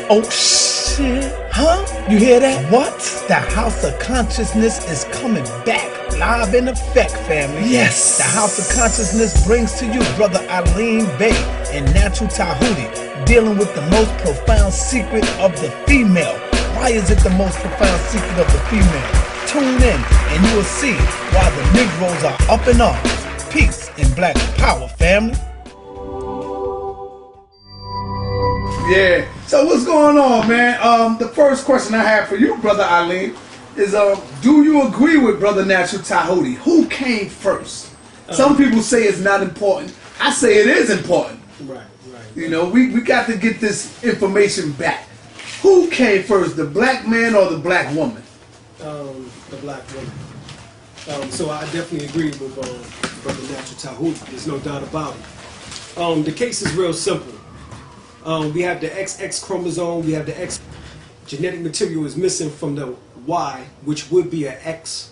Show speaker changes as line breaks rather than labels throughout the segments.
Oh shit. Huh? You hear that? What? The House of Consciousness is coming back. Live in effect, family. Yes. The House of Consciousness brings to you Brother Alim Bey and Natural Tahuti, dealing with the most profound secret of the female. Why is it the most profound secret of the female? Tune in and you will see why the Negroes are up in arms. Peace and black power, family.
Yeah. So what's going on, man? The first question I have for you, Brother Alim, is do you agree with Brother Natural Tahuti? Who came first? Some people say it's not important. I say it is important.
Right.
You know, we got to get this information back. Who came first, the black man or the black woman?
The black woman. So I definitely agree with Brother Natural Tahuti. There's no doubt about it. The case is real simple. We have the XX chromosome. We have the X. Genetic material is missing from the Y, which would be an X.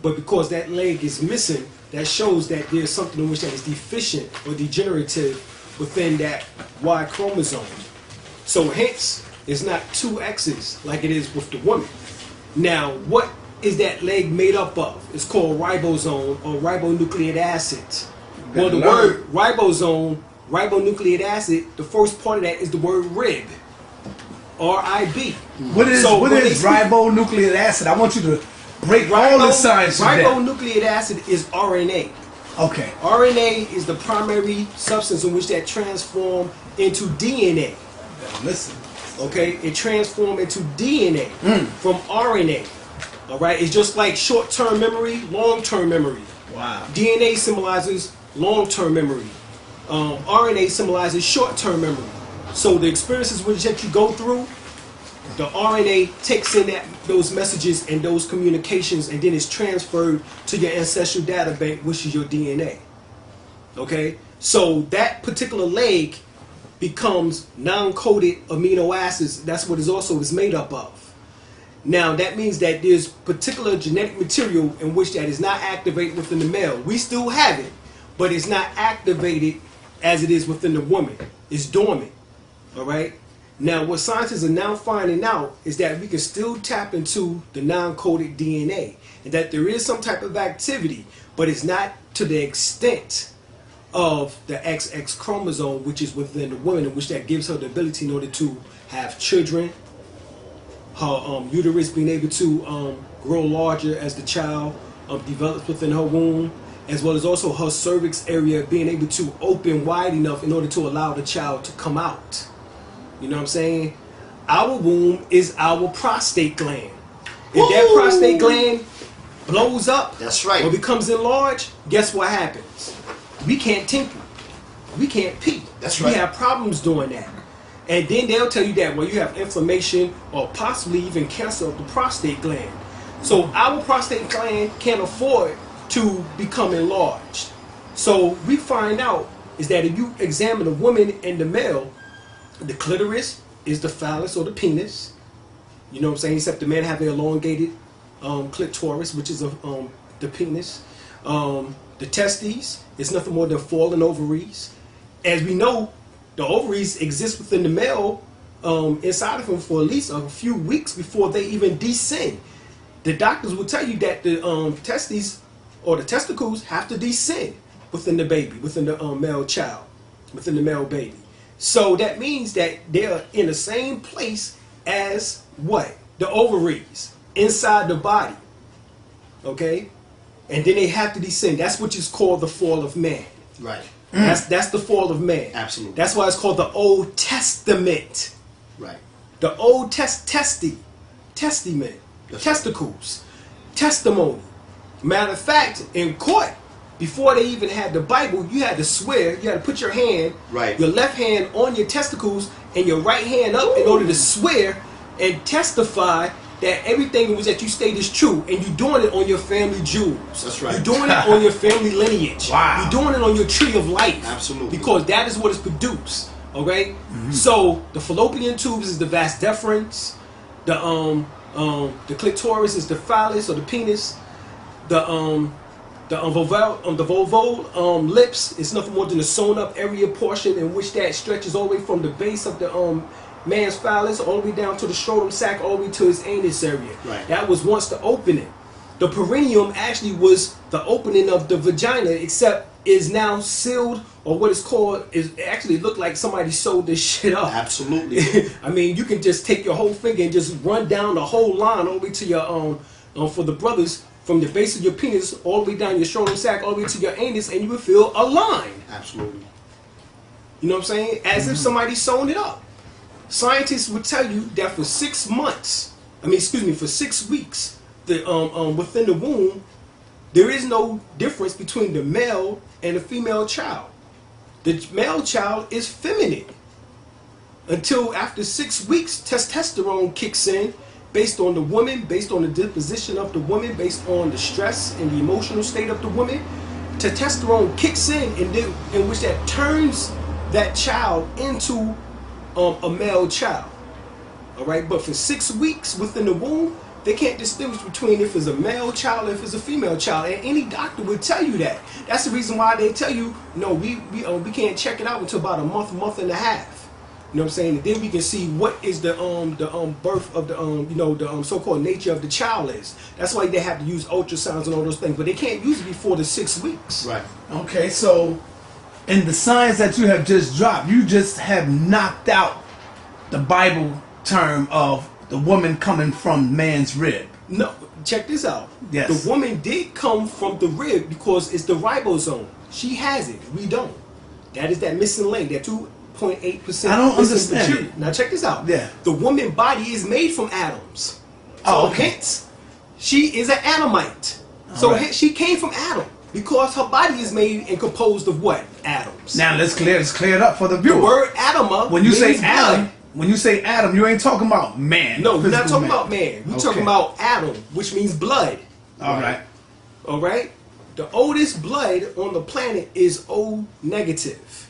But because that leg is missing, that shows that there's something in which that is deficient or degenerative within that Y chromosome. So hence, it's not two X's like it is with the woman. Now, what is that leg made up of? It's called ribosome or ribonucleic acid. Well, the word ribosome, ribonucleic acid, the first part of that is the word rib. R-I-B.
What is ribonucleic acid? I want you to break all the science down.
Ribonucleic acid is RNA.
Okay.
RNA is the primary substance in which that transforms into DNA.
Now listen.
Okay? It transforms into DNA from RNA. All right? It's just like short-term memory, long-term memory.
Wow.
DNA symbolizes long-term memory. RNA symbolizes short-term memory. So the experiences which that you go through, the RNA takes in those messages and those communications, and then it's transferred to your ancestral data bank, which is your DNA. Okay? So that particular leg becomes non-coded amino acids. That's what it also is made up of. Now that means that there's particular genetic material in which that is not activated within the male. We still have it, but it's not activated as it is within the woman. It's dormant. All right. Now, what scientists are now finding out is that we can still tap into the non-coded DNA, and that there is some type of activity, but it's not to the extent of the XX chromosome, which is within the woman, in which that gives her the ability in order to have children, her uterus being able to grow larger as the child develops within her womb, as well as also her cervix area being able to open wide enough in order to allow the child to come out. You know what I'm saying? Our womb is our prostate gland. If that prostate gland blows up,
that's right,
or becomes enlarged, guess what happens? We can't tinkle. We can't pee.
That's right.
We have problems doing that. And then they'll tell you that when you have inflammation or possibly even cancer of the prostate gland. So our prostate gland can't afford to become enlarged. So we find out is that if you examine a woman and the male, the clitoris is the phallus or the penis. You know what I'm saying? Except the men have an elongated clitoris, which is the penis. The testes is nothing more than fallen ovaries. As we know, the ovaries exist within the male inside of him for at least a few weeks before they even descend. The doctors will tell you that the testes or the testicles have to descend within the baby, within the male child, within the male baby. So that means that they're in the same place as what? The ovaries inside the body. Okay? And then they have to descend. That's what is called the fall of man.
Right.
That's the fall of man.
Absolutely.
That's why it's called the Old Testament.
Right.
The Old Testament. Testicles. Testimony. Matter of fact, in court, before they even had the Bible, you had to swear, you had to put your hand, your left hand on your testicles and your right hand up in order to swear and testify that everything that you state is true, and you're doing it on your family jewels.
That's right.
You're doing it on your family lineage.
Wow.
You're doing it on your tree of life.
Absolutely.
Because that is what is produced. Okay? So the fallopian tubes is the vas deferens, the clitoris is the phallus or the penis, the vulval lips is nothing more than a sewn up area portion in which that stretches all the way from the base of the man's phallus all the way down to the scrotum sac, all the way to his anus area.
Right.
That was once the opening. The perineum actually was the opening of the vagina, except is now sealed, or what is called, is actually looked like somebody sewed this shit up.
Absolutely.
I mean, you can just take your whole finger and just run down the whole line all the way to your for the brothers, from the base of your penis all the way down your scrotum sac all the way to your anus, and you would feel a line.
Absolutely.
You know what I'm saying? As if somebody sewn it up. Scientists would tell you that for 6 months, for 6 weeks, the within the womb, there is no difference between the male and the female child. The male child is feminine until after 6 weeks, testosterone kicks in, based on the woman, based on the disposition of the woman, based on the stress and the emotional state of the woman. Testosterone kicks in which that turns that child into a male child. All right, but for 6 weeks within the womb, they can't distinguish between if it's a male child or if it's a female child, and any doctor would tell you that. That's the reason why they tell you, no, we can't check it out until about a month and a half. You know what I'm saying? And then we can see what is the birth of the so-called nature of the child is. That's why they have to use ultrasounds and all those things, but they can't use it before the 6 weeks.
Right.
Okay, so in the science that you have just dropped, you just have knocked out the Bible term of the woman coming from man's rib.
No, check this out.
Yes.
The woman did come from the rib because it's the ribosome. She has it. We don't. That is that missing link, that 2.8%.
I don't understand
material. Now check this out.
Yeah.
The woman body is made from atoms. So
Oh, okay.
hence, she is an Adamite. So
right.
hence, she came from Adam because her body is made and composed of what? Atoms.
Now let's clear it up for the
The
viewer.
word Adama
When you say
means
Adam,
blood.
when you say Adam, you ain't talking about man.
No, we're not
physical
talking about man. We're
Okay.
talking about Adam, which means blood.
All right.
All right? The oldest blood on the planet is O negative.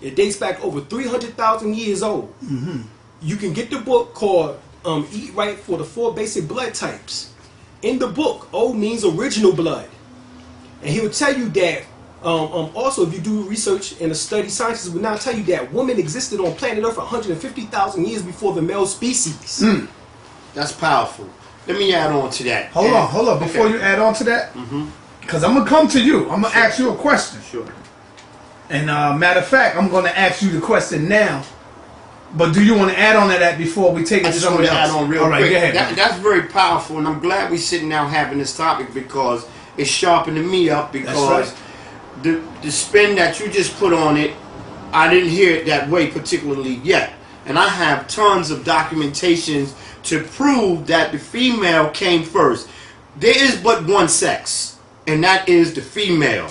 It dates back over 300,000 years old. Mm-hmm. You can get the book called Eat Right for the 4 Basic Blood Types. In the book, O means original blood. And he would tell you that, also if you do research and a study, scientists would now tell you that women existed on planet Earth for 150,000 years before the male species.
That's powerful. Let me add on to that.
Hold on. Before you add on to that, because I'm gonna come to you. I'm gonna ask you a question.
Sure.
And matter of fact, I'm gonna ask you the question now. But do you want to add on to that before we take it
I
to
just want
somebody
to
else?
add on real
All right,
quick.
go ahead.
That's very powerful, and I'm glad we're sitting down having this topic because it's sharpening me up. Because
That's
the spin that you just put on it, I didn't hear it that way particularly yet, and I have tons of documentations to prove that the female came first. There is but one sex, and that is the female.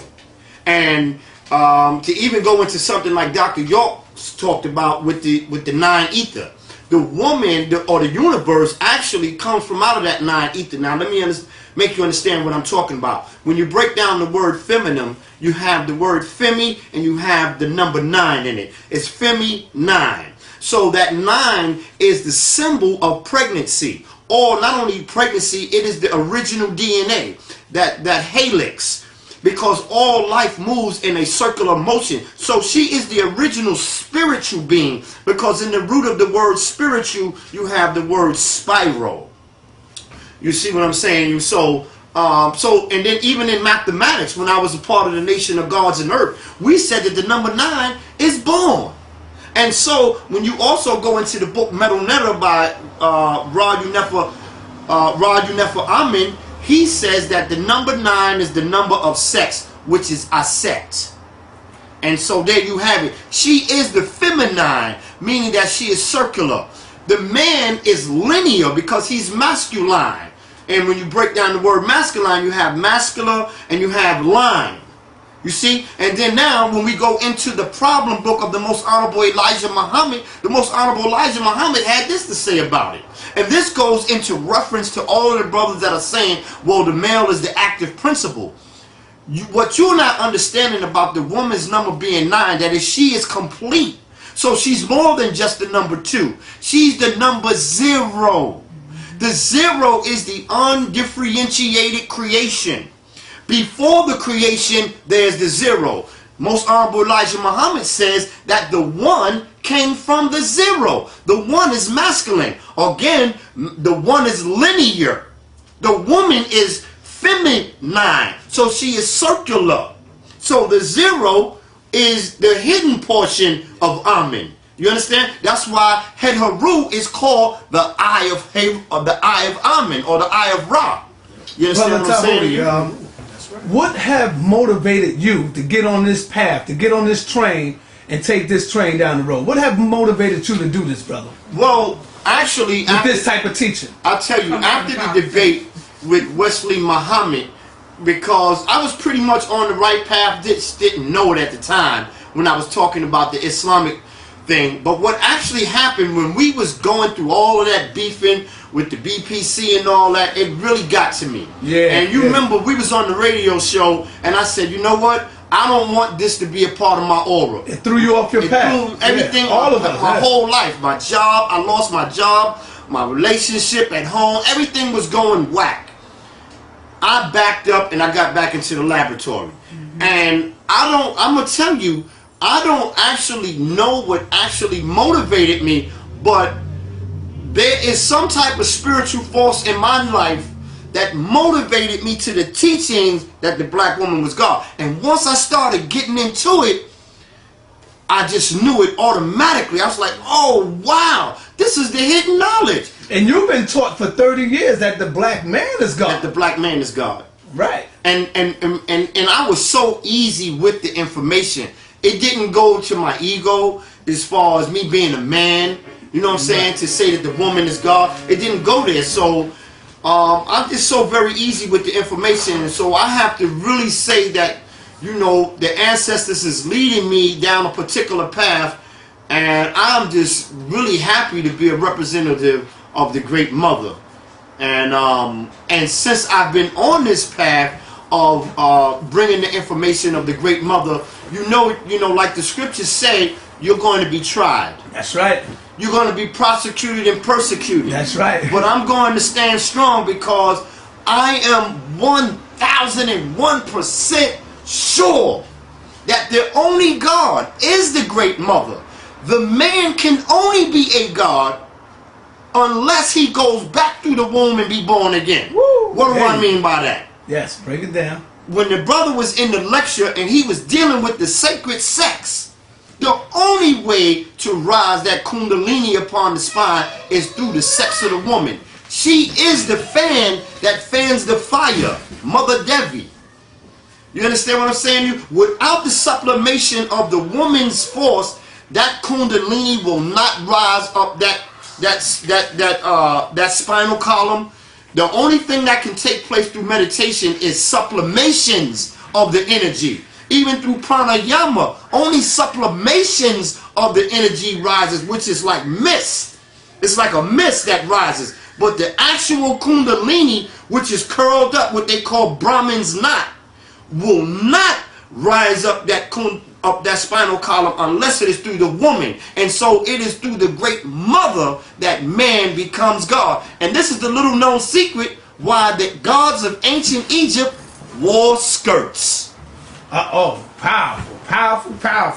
And to even go into something like Dr. York talked about with the 9 ether, the woman or the universe actually comes from out of that 9 ether. Now let me make you understand what I'm talking about. When you break down the word feminine, you have the word femi and you have the number 9 in it. It's femi 9. So that 9 is the symbol of pregnancy, or not only pregnancy, it is the original DNA, that helix. Because all life moves in a circular motion. So she is the original spiritual being. Because in the root of the word spiritual, you have the word spiral. You see what I'm saying? So and then even in mathematics, when I was a part of the nation of gods and earth, we said that the number 9 is born. And so when you also go into the book Metal Netter by Ra Unefa Amin, he says that the number 9 is the number of sex, which is Aset. And so there you have it. She is the feminine, meaning that she is circular. The man is linear because he's masculine. And when you break down the word masculine, you have masculine and you have line. You see? And then now when we go into the problem book of the Most Honorable Elijah Muhammad, the Most Honorable Elijah Muhammad had this to say about it. And this goes into reference to all of the brothers that are saying, well, the male is the active principle. What you're not understanding about the woman's number being 9, that is, she is complete. So she's more than just the number 2. She's the number 0. The 0 is the undifferentiated creation. Before the creation, there's the 0. Most Honorable Elijah Muhammad says that the 1 came from the zero. The one is masculine. Again, the one is linear. The woman is feminine. So she is circular. So the zero is the hidden portion of Amen. You understand? That's why Het Haru is called the eye of Amen, or the eye of Ra. You understand what I'm saying?
What have motivated you to get on this path, to get on this train, and take this train down the road? What have motivated you to do this, brother?
Well, actually,
with this type of teaching,
I'll tell you, after the debate with Wesley Muhammad, because I was pretty much on the right path, just didn't know it at the time when I was talking about the Islamic thing. But what actually happened when we was going through all of that beefing with the BPC and all that, it really got to me.
Yeah.
And you remember we was on the radio show, and I said, you know what? I don't want this to be a part of my aura.
It threw you off your path.
It threw everything,
all of us,
my whole life. My job, I lost my job, my relationship at home, everything was going whack. I backed up and I got back into the laboratory. And I'm going to tell you, I don't actually know what actually motivated me, but there is some type of spiritual force in my life that motivated me to the teachings that the black woman was God. And once I started getting into it, I just knew it automatically. I was like, oh wow, this is the hidden knowledge.
And you've been taught for 30 years that the black man is God.
That the black man is God.
Right.
And I was so easy with the information. It didn't go to my ego as far as me being a man, you know what I'm saying, to say that the woman is God. It didn't go there. So I'm just so very easy with the information. And so I have to really say that, you know, the ancestors is leading me down a particular path. And I'm just really happy to be a representative of the Great Mother. And since I've been on this path of bringing the information of the Great Mother, you know, like the scriptures say, you're going to be tried.
That's right.
You're going to be prosecuted and persecuted.
That's right.
But I'm going to stand strong because I am 1001% sure that the only God is the Great Mother. The man can only be a God unless he goes back through the womb and be born again.
Woo,
what do I mean by that?
Yes, break it down.
When the brother was in the lecture and he was dealing with the sacred sex, the only way to rise that kundalini upon the spine is through the sex of the woman. She is the fan that fans the fire, Mother Devi. You understand what I'm saying? Without the sublimation of the woman's force, that kundalini will not rise up that spinal column. The only thing that can take place through meditation is sublimations of the energy. Even through pranayama, only sublimations of the energy rises, which is like mist. It's like a mist that rises. But the actual kundalini, which is curled up, what they call Brahman's knot, will not rise up that spinal column unless it is through the woman. And so it is through the Great Mother that man becomes God. And this is the little known secret why the gods of ancient Egypt wore skirts.
Powerful,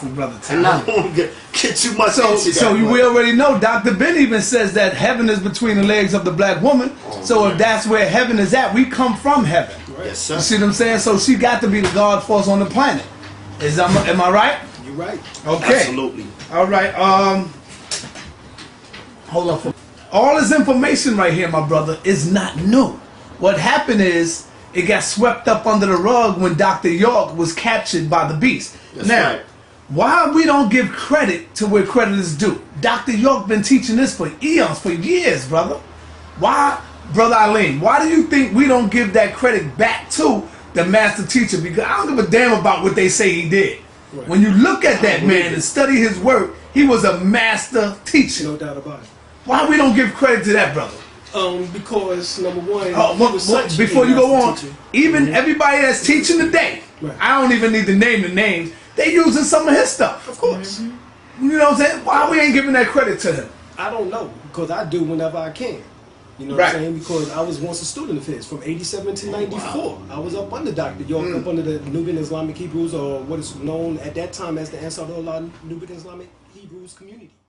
brother.
And I won't get too much into that.
So we already know Dr.Ben even says that heaven is between the legs of the black woman. If that's where heaven is at, we come from heaven.
Yes, sir.
You see what I'm saying? So she got to be the God force on the planet. Am I right?
You're right.
Okay.
Absolutely.
All right. Hold on. All this information right here, my brother, is not new. What happened is it got swept up under the rug when Dr. York was captured by the beast.
That's
now,
right.
why we don't give credit to where credit is due? Dr. York been teaching this for eons, for years, brother. Why, brother Alim? Why do you think we don't give that credit back to the master teacher? Because I don't give a damn about what they say he did. Right. When you look at that man and study his work, he was a master teacher.
No doubt about it.
Why we don't give credit to that, brother?
Because number one,
before you go on, even everybody that's teaching today, right. I don't even need to name the names. They using some of his stuff.
Of course.
You know what I'm saying? Why we ain't giving that credit to him?
I don't know, because I do whenever I can. You know what I'm saying? Because I was once a student of his from 87 to 94. Wow. I was up under Dr. York, up under the Nubian Islamic Hebrews, or what is known at that time as the Ansarullah Nubian Islamic Hebrews. Hebrews community.